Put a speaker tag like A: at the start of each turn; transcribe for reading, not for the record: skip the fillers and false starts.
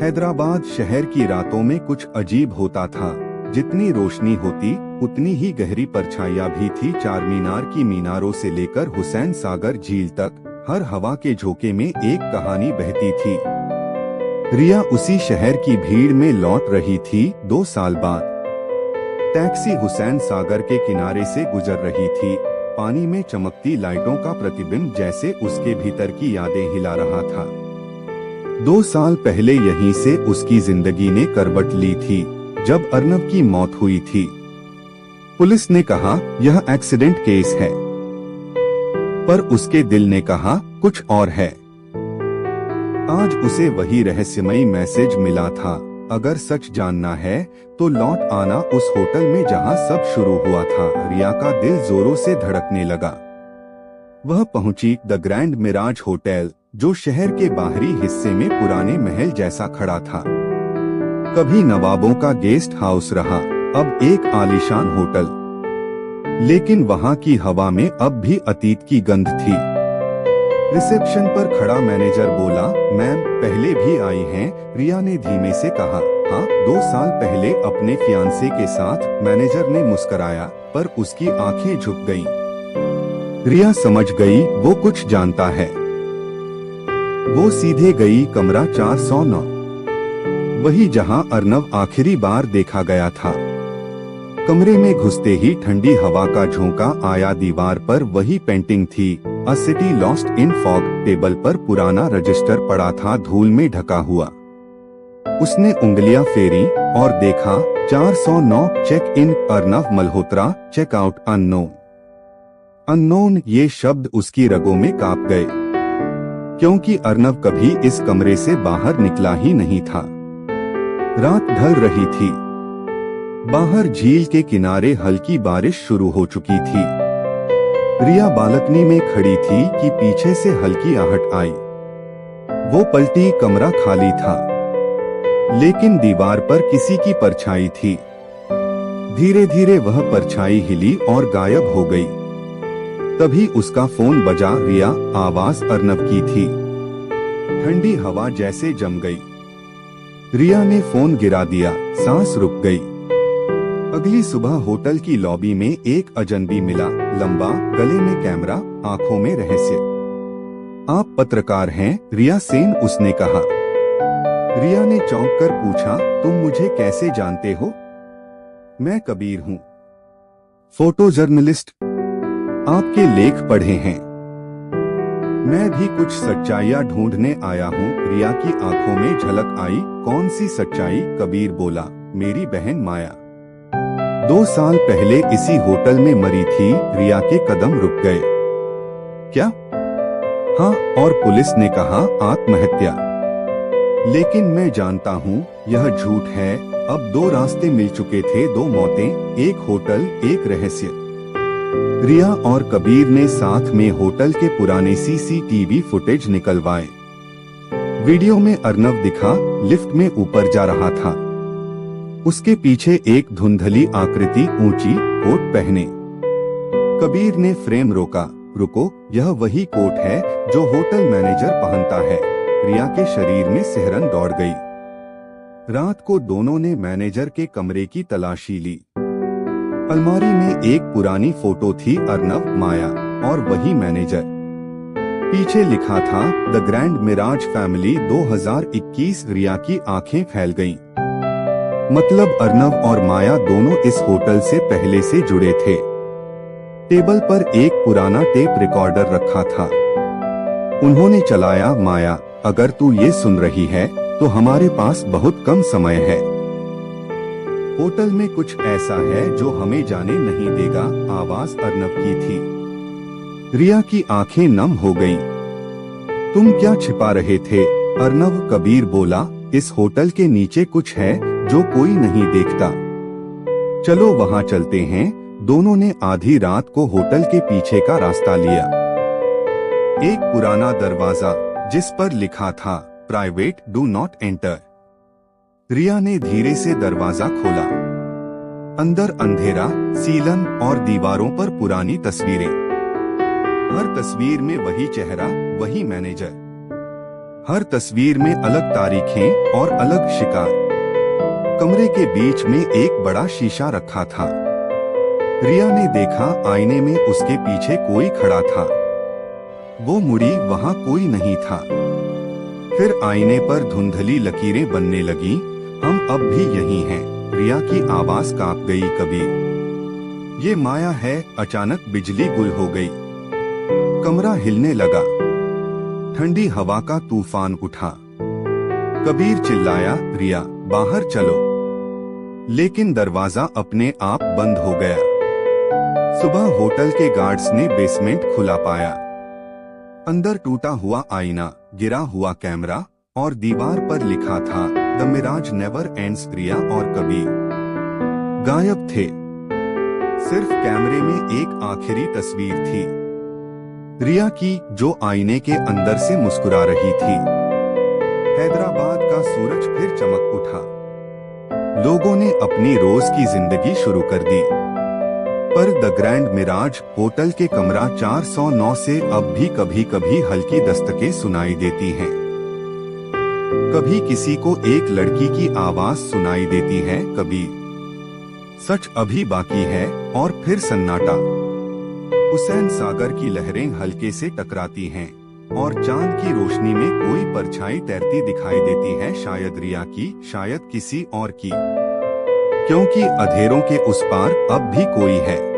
A: हैदराबाद शहर की रातों में कुछ अजीब होता था। जितनी रोशनी होती उतनी ही गहरी परछाइयां भी थी। चार मीनार की मीनारों से लेकर हुसैन सागर झील तक हर हवा के झोंके में एक कहानी बहती थी। रिया उसी शहर की भीड़ में लौट रही थी 2 साल बाद। टैक्सी हुसैन सागर के किनारे से गुजर रही थी। पानी में चमकती लाइटों का प्रतिबिंब जैसे उसके भीतर की यादें हिला रहा था। 2 साल पहले यहीं से उसकी जिंदगी ने करवट ली थी, जब अर्नव की मौत हुई थी। पुलिस ने कहा यह एक्सीडेंट केस है, पर उसके दिल ने कहा कुछ और है। आज उसे वही रहस्यमयी मैसेज मिला था, अगर सच जानना है तो लौट आना उस होटल में जहां सब शुरू हुआ था। रिया का दिल जोरों से धड़कने लगा। वह पहुंची द ग्रैंड मिराज होटल, जो शहर के बाहरी हिस्से में पुराने महल जैसा खड़ा था। कभी नवाबों का गेस्ट हाउस रहा, अब एक आलीशान होटल। लेकिन वहां की हवा में अब भी अतीत की गंध थी। रिसेप्शन पर खड़ा मैनेजर बोला, मैम पहले भी आई हैं? रिया ने धीमे से कहा, हाँ 2 साल पहले अपने फियांसे के साथ। मैनेजर ने मुस्कुराया, पर उसकी आंखें झुक गईं। रिया समझ गई वो कुछ जानता है। वो सीधे गई कमरा 409, वही जहां अर्नव आखिरी बार देखा गया था। कमरे में घुसते ही ठंडी हवा का झोंका आया। दीवार पर वही पेंटिंग थी, अ city lost in fog. Table पर पुराना रजिस्टर पड़ा था, धूल में ढका हुआ। उसने उंगलियां फेरी और देखा 409 check in Arnav Malhotra, check out unknown. Unknown ये शब्द उसकी रगों में कांप गए, क्योंकि अर्नव कभी इस कमरे से बाहर निकला ही नहीं था। रात ढल रही थी। बाहर झील के किनारे हल्की बारिश शुरू हो चुकी थी। रिया बालकनी में खड़ी थी कि पीछे से हल्की आहट आई। वो पलटी, कमरा खाली था, लेकिन दीवार पर किसी की परछाई थी। धीरे धीरे वह परछाई हिली और गायब हो गई। तभी उसका फोन बजा। रिया, आवाज अर्नव की थी। ठंडी हवा जैसे जम गई। रिया ने फोन गिरा दिया, सांस रुक गई। अगली सुबह होटल की लॉबी में एक अजनबी मिला, लंबा, गले में कैमरा, आंखों में रहस्य। आप पत्रकार हैं? रिया सेन, उसने कहा। रिया ने चौंक कर पूछा, तुम मुझे कैसे जानते हो? मैं कबीर हूँ, फोटो जर्नलिस्ट। आपके लेख पढ़े हैं। मैं भी कुछ सच्चाइयाँ ढूंढने आया हूँ। रिया की आंखों में झलक आई। कौन सी सच्चाई? कबीर बोला, मेरी बहन माया 2 साल पहले इसी होटल में मरी थी। रिया के कदम रुक गए। क्या? हाँ, और पुलिस ने कहा आत्महत्या। लेकिन मैं जानता हूँ यह झूठ है। अब 2 रास्ते मिल चुके थे, 2 मौतें, एक होटल, एक रहस्य। रिया और कबीर ने साथ में होटल के पुराने सीसीटीवी फुटेज निकलवाए। वीडियो में अर्नव दिखा, लिफ्ट में ऊपर जा रहा था। उसके पीछे एक धुंधली आकृति, ऊंची, कोट पहने। कबीर ने फ्रेम रोका। रुको, यह वही कोट है जो होटल मैनेजर पहनता है। रिया के शरीर में सिहरन दौड़ गई। रात को दोनों ने मैनेजर के कमरे की तलाशी ली। अलमारी में एक पुरानी फोटो थी, अर्नव, माया और वही मैनेजर। पीछे लिखा था द ग्रैंड मिराज फैमिली 2021। रिया की आंखें फैल गईं। मतलब अर्नव और माया दोनों इस होटल से पहले से जुड़े थे। टेबल पर एक पुराना टेप रिकॉर्डर रखा था। उन्होंने चलाया। माया, अगर तू ये सुन रही है तो हमारे पास बहुत कम समय है। होटल में कुछ ऐसा है जो हमें जाने नहीं देगा। आवाज अर्नव की थी। रिया की आंखें नम हो गईं। तुम क्या छिपा रहे थे? अर्नव, कबीर बोला, इस होटल के नीचे कुछ है जो कोई नहीं देखता। चलो वहां चलते हैं। दोनों ने आधी रात को होटल के पीछे का रास्ता लिया। एक पुराना दरवाजा जिस पर लिखा था प्राइवेट, डू नॉट एंटर। रिया ने धीरे से दरवाजा खोला। अंदर अंधेरा, सीलन और दीवारों पर पुरानी तस्वीरें। हर तस्वीर में वही चेहरा, वही मैनेजर। हर तस्वीर में अलग तारीखें और अलग शिकार। कमरे के बीच में एक बड़ा शीशा रखा था। रिया ने देखा आईने में उसके पीछे कोई खड़ा था। वो मुड़ी, वहां कोई नहीं था। फिर आईने पर धुंधली लकीरें बनने लगी। हम अब भी यही हैं। रिया की आवाज कांप गई। कबीर, ये माया है। अचानक बिजली गुल हो गई। कमरा हिलने लगा। ठंडी हवा का तूफान उठा। कबीर चिल्लाया, रिया बाहर चलो। लेकिन दरवाजा अपने आप बंद हो गया। सुबह होटल के गार्ड्स ने बेसमेंट खुला पाया। अंदर टूटा हुआ आईना, गिरा हुआ कैमरा और दीवार पर लिखा था, द मिराज नेवर एंड्स। रिया और कबीर गायब थे। सिर्फ कैमरे में एक आखिरी तस्वीर थी, रिया की, जो आईने के अंदर से मुस्कुरा रही थी। हैदराबाद का सूरज फिर चमक उठा। लोगों ने अपनी रोज की जिंदगी शुरू कर दी। पर द ग्रैंड मिराज होटल के कमरा 409 से अब भी कभी कभी हल्की दस्तकें सुनाई देती हैं। कभी किसी को एक लड़की की आवाज सुनाई देती है, कभी सच अभी बाकी है, और फिर सन्नाटा। हुसैन सागर की लहरें हल्के से टकराती हैं और चांद की रोशनी में कोई परछाई तैरती दिखाई देती है, शायद रिया की, शायद किसी और की। क्योंकि अंधेरों के उस पार अब भी कोई है।